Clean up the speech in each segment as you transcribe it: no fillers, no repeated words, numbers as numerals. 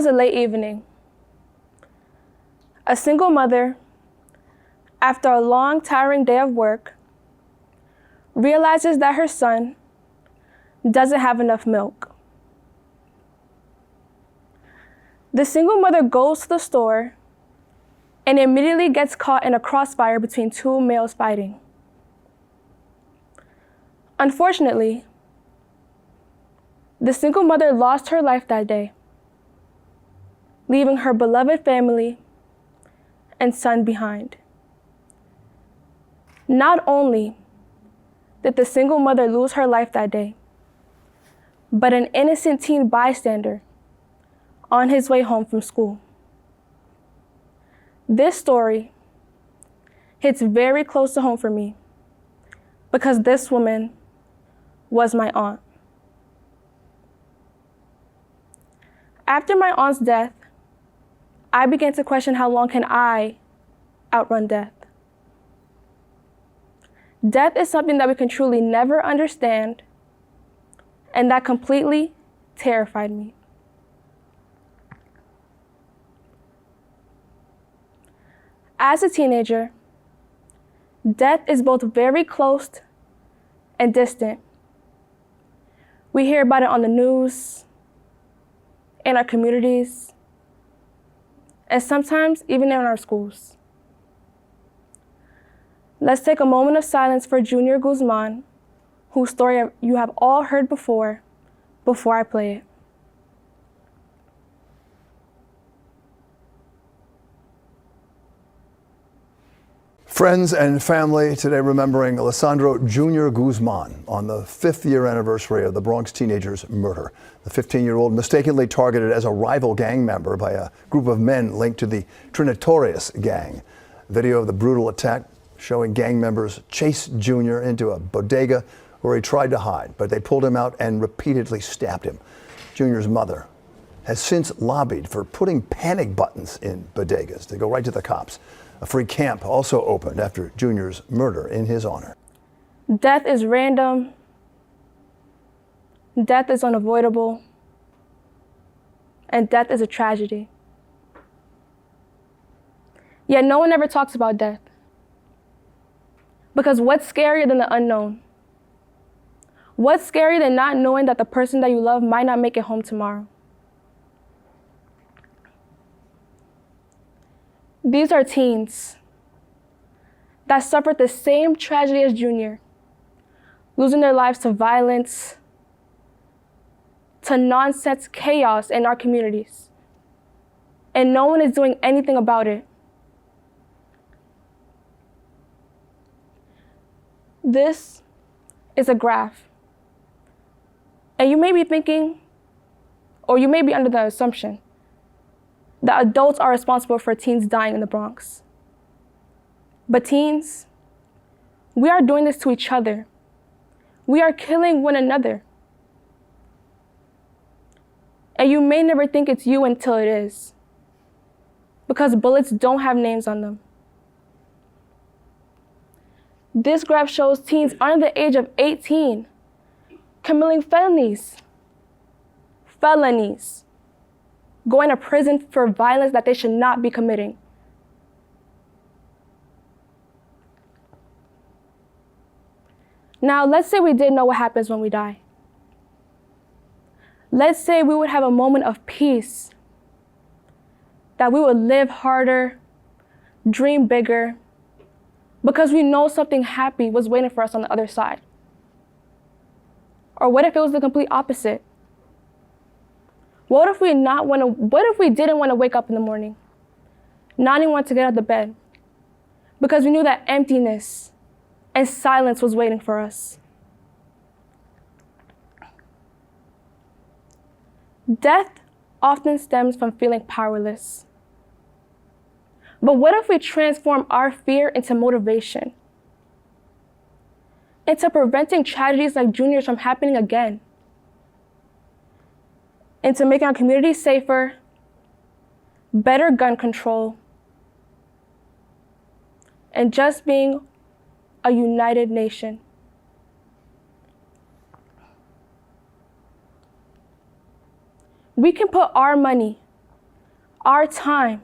was a late evening. A single mother, after a long, tiring day of work, realizes that her son doesn't have enough milk. The single mother goes to the store and immediately gets caught in a crossfire between two males fighting. Unfortunately, the single mother lost her life that day, leaving her beloved family and son behind. Not only did the single mother lose her life that day, but an innocent teen bystander on his way home from school. This story hits very close to home for me because this woman was my aunt. After my aunt's death, I began to question how long can I outrun death? Death is something that we can truly never understand, and that completely terrified me. As a teenager, death is both very close and distant. We hear about it on the news, in our communities, and sometimes even in our schools. Let's take a moment of silence for Junior Guzman, whose story you have all heard before I play it. Friends and family today remembering Alessandro Junior Guzman on the 5th year anniversary of the Bronx teenager's murder. The 15-year-old mistakenly targeted as a rival gang member by a group of men linked to the Trinitorius gang. Video of the brutal attack showing gang members chase Junior into a bodega where he tried to hide, but they pulled him out and repeatedly stabbed him. Junior's mother has since lobbied for putting panic buttons in bodegas to go right to the cops. A free camp also opened after Junior's murder in his honor. Death is random. Death is unavoidable. And death is a tragedy. Yet no one ever talks about death. Because what's scarier than the unknown? What's scarier than not knowing that the person that you love might not make it home tomorrow? These are teens that suffered the same tragedy as Junior, losing their lives to violence, to nonsense chaos in our communities. And no one is doing anything about it. This is a graph. And you may be thinking, or you may be under the assumption, that adults are responsible for teens dying in the Bronx. But teens, we are doing this to each other. We are killing one another. And you may never think it's you until it is, because bullets don't have names on them. This graph shows teens under the age of 18 committing felonies, going to prison for violence that they should not be committing. Now, let's say we did know what happens when we die. Let's say we would have a moment of peace, that we would live harder, dream bigger, because we know something happy was waiting for us on the other side. Or what if it was the complete opposite? What if we didn't want to wake up in the morning? Not even want to get out of the bed, because we knew that emptiness and silence was waiting for us. Death often stems from feeling powerless. But what if we transform our fear into motivation? Into preventing tragedies like Junior's from happening again? Into making our communities safer, better gun control, and just being a united nation. We can put our money our time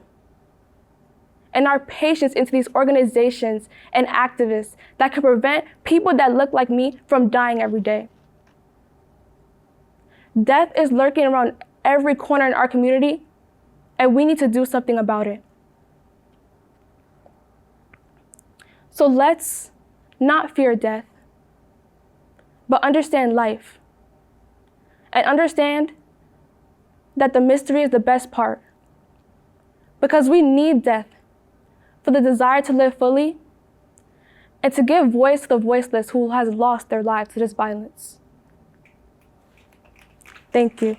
and our patience into these organizations and activists that can prevent people that look like me from dying every day. Death is lurking around every corner in our community, and we need to do something about it. So let's not fear death, but understand life. And understand that the mystery is the best part. Because we need death for the desire to live fully and to give voice to the voiceless who has lost their lives to this violence. Thank you.